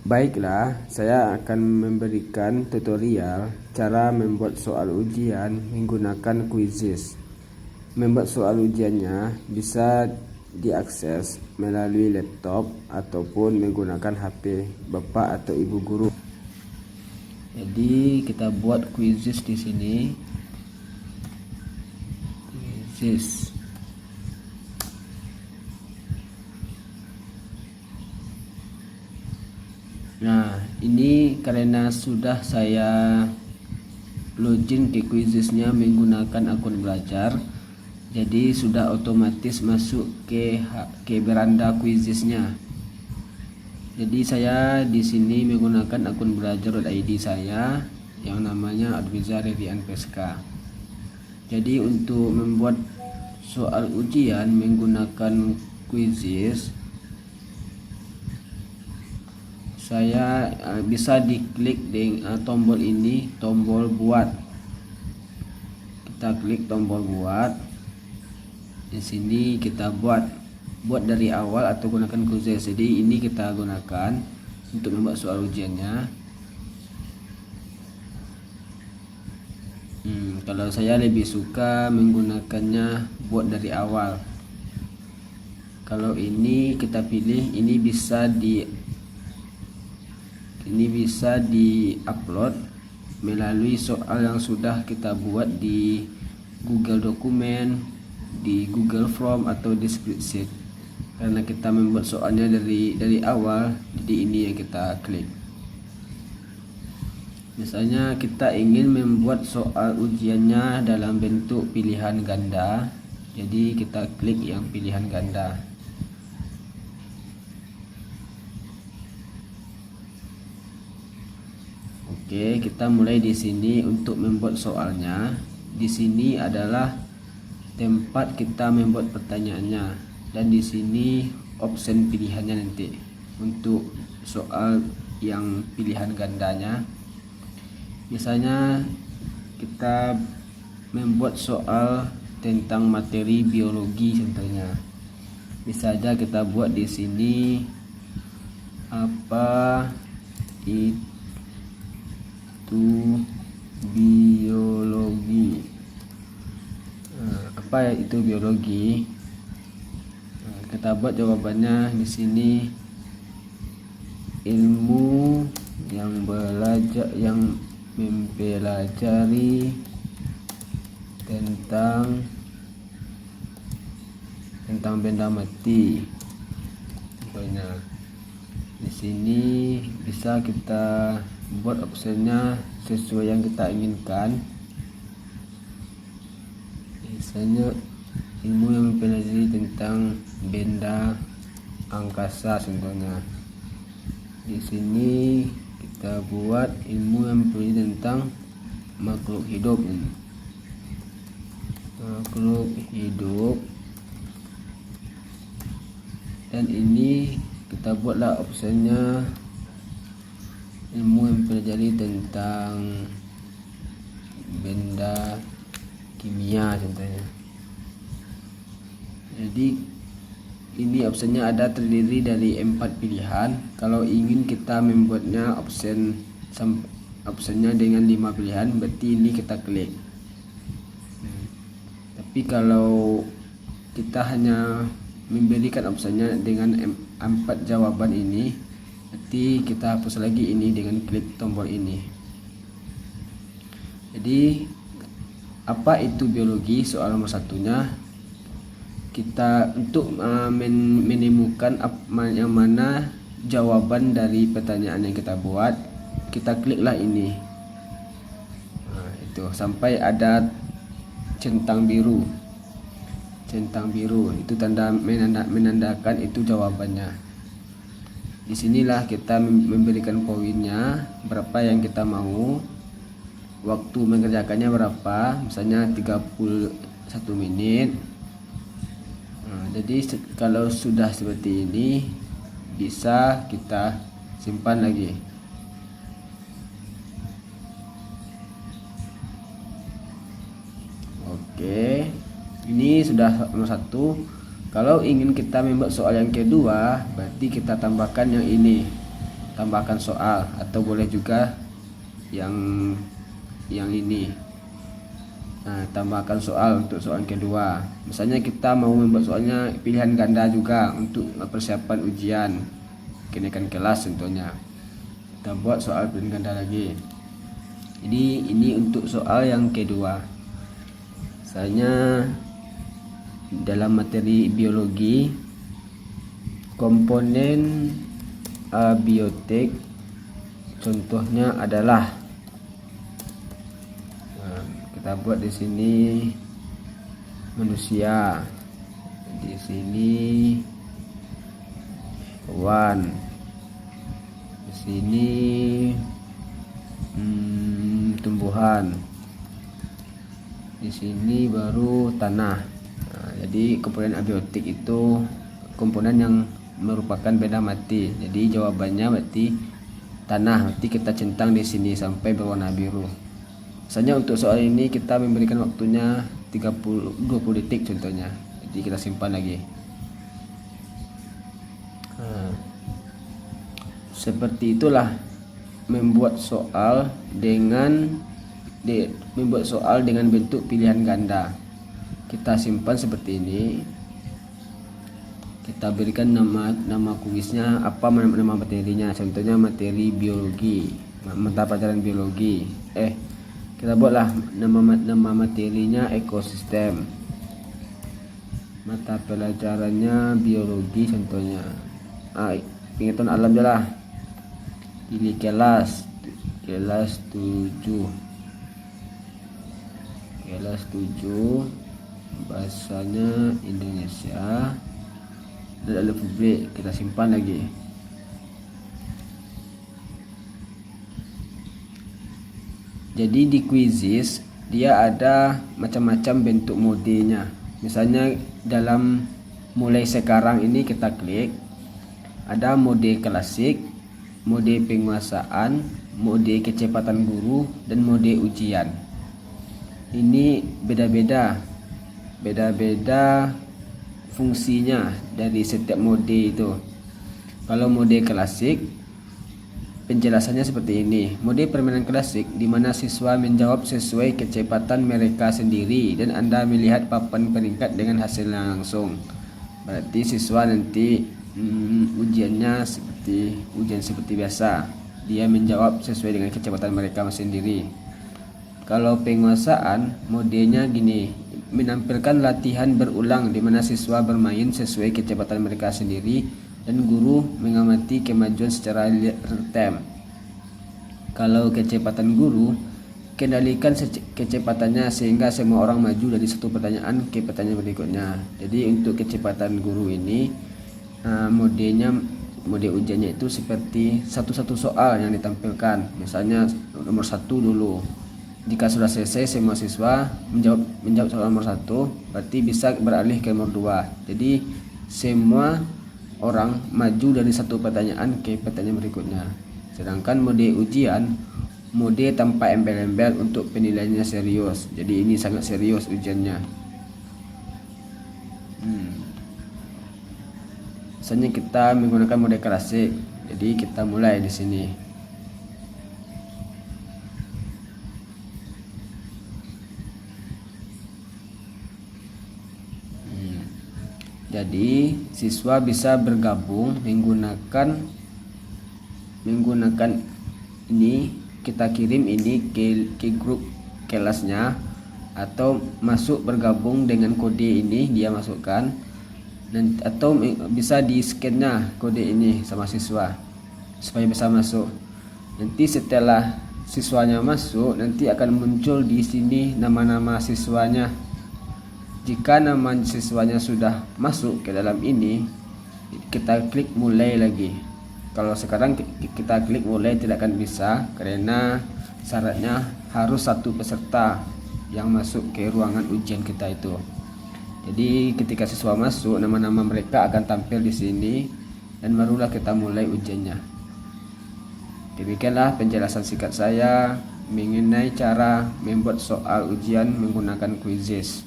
Baiklah, saya akan memberikan tutorial cara membuat soal ujian menggunakan Quizizz. Membuat soal ujiannya bisa diakses melalui laptop ataupun menggunakan HP Bapak atau Ibu guru. Jadi kita buat Quizizz di sini. Quizizz. Nah, ini karena sudah saya login ke Quizizz-nya menggunakan akun belajar, jadi sudah otomatis masuk ke beranda Quizizz-nya. Jadi saya di sini menggunakan akun belajar.id saya yang namanya Adwiza Redian PSK. Jadi untuk membuat soal ujian menggunakan Quizizz, saya bisa diklik dengan tombol ini, tombol buat. Kita klik tombol buat. Di sini kita buat dari awal atau gunakan Quizizz. Jadi ini kita gunakan untuk membuat soal ujiannya. Kalau saya lebih suka menggunakannya buat dari awal. Kalau ini kita pilih, ini bisa di-upload melalui soal yang sudah kita buat di Google Dokumen, di Google Form atau di Spreadsheet. Karena kita membuat soalnya dari awal, jadi ini yang kita klik. Misalnya kita ingin membuat soal ujiannya dalam bentuk pilihan ganda, jadi kita klik yang pilihan ganda. Oke, kita mulai di sini untuk membuat soalnya. Di sini adalah tempat kita membuat pertanyaannya, dan di sini option pilihannya nanti untuk soal yang pilihan gandanya. Misalnya kita membuat soal tentang materi biologi contohnya. Bisa saja kita buat di sini apa itu biologi. Apa itu biologi? Kita buat jawabannya di sini, ilmu yang mempelajari tentang benda mati. Contohnya di sini bisa kita buat opsinya sesuai yang kita inginkan. Misalnya ilmu yang mempelajari tentang benda angkasa contohnya. Di sini kita buat ilmu yang mempelajari tentang makhluk hidup. Dan ini kita buatlah opsinya ilmu yang mempelajari tentang benda kimia contohnya. Jadi ini opsinya ada terdiri dari 4 pilihan. Kalau ingin kita membuatnya opsinya dengan 5 pilihan, berarti ini kita klik. Tapi kalau kita hanya memberikan opsinya dengan 4 jawaban ini, berarti kita hapus lagi ini dengan klik tombol ini. Jadi apa itu biologi? Soal nomor satunya, kita untuk menemukan yang mana jawaban dari pertanyaan yang kita buat, kita kliklah ini. Itu sampai ada centang biru. Centang biru itu tanda menandakan itu jawabannya. Disinilah kita memberikan poinnya, berapa yang kita mau, waktu mengerjakannya berapa, misalnya 31 menit. Jadi kalau sudah seperti ini, bisa kita simpan lagi. Oke, ini sudah nomor 1. Kalau ingin kita membuat soal yang kedua, berarti kita tambahkan yang ini. tambahkan soal, atau boleh juga yang ini. Nah, tambahkan soal untuk soal kedua. Misalnya kita mau membuat soalnya pilihan ganda juga untuk persiapan ujian kenaikan kelas contohnya. Kita buat soal pilihan ganda lagi. Jadi ini untuk soal yang kedua. Misalnya dalam materi biologi, komponen abiotik contohnya adalah, kita buat di sini manusia, di sini hewan, di sini tumbuhan, di sini baru tanah. Nah, jadi komponen abiotik itu komponen yang merupakan benda mati. Jadi jawabannya berarti tanah. Berarti kita centang di sini sampai berwarna biru. Misalnya untuk soal ini kita memberikan waktunya 20 detik contohnya. Jadi kita simpan lagi. Nah, seperti itulah membuat soal dengan bentuk pilihan ganda. Kita simpan seperti ini. Kita berikan nama kuisnya, apa nama materinya. Contohnya materi biologi, mata pelajaran biologi. Kita buatlah nama materinya ekosistem. Mata pelajarannya biologi contohnya. Pengetahuan alam je lah. Pilih kelas 7. Kelas 7, bahasanya Indonesia dan Republik. Kita simpan lagi. Jadi di quizzes dia ada macam-macam bentuk modenya. Misalnya dalam mulai sekarang ini kita klik, ada mode klasik, mode penguasaan, mode kecepatan guru, dan mode ujian. Ini beda-beda fungsinya dari setiap mode itu. Kalau mode klasik, penjelasannya seperti ini. Mode permainan klasik di mana siswa menjawab sesuai kecepatan mereka sendiri dan Anda melihat papan peringkat dengan hasilnya langsung. Berarti siswa nanti ujiannya seperti biasa. Dia menjawab sesuai dengan kecepatan mereka sendiri. Kalau penguasaan, modenya gini, menampilkan latihan berulang di mana siswa bermain sesuai kecepatan mereka sendiri dan guru mengamati kemajuan secara real time. Kalau kecepatan guru, kendalikan kecepatannya sehingga semua orang maju dari satu pertanyaan ke pertanyaan berikutnya. Jadi untuk kecepatan guru ini, mode ujiannya itu seperti satu-satu soal yang ditampilkan. Misalnya nomor 1 dulu. Jika sudah selesai semua siswa menjawab soal nomor 1, berarti bisa beralih ke nomor 2. Jadi semua orang maju dari satu pertanyaan ke pertanyaan berikutnya. Sedangkan mode ujian, mode tanpa embel-embel untuk penilaiannya serius. Jadi ini sangat serius ujiannya. Misalnya kita menggunakan mode klasik. Jadi kita mulai di sini. Jadi siswa bisa bergabung menggunakan ini, kita kirim ini ke grup kelasnya, atau masuk bergabung dengan kode ini dia masukkan, atau bisa di scan-nya kode ini sama siswa supaya bisa masuk. Nanti setelah siswanya masuk, nanti akan muncul di sini nama-nama siswanya. Jika nama siswanya sudah masuk ke dalam ini, kita klik mulai lagi. Kalau sekarang kita klik mulai tidak akan bisa, karena syaratnya harus satu peserta yang masuk ke ruangan ujian kita itu. Jadi ketika siswa masuk, nama-nama mereka akan tampil di sini dan barulah kita mulai ujiannya. Demikianlah penjelasan singkat saya mengenai cara membuat soal ujian menggunakan quizzes.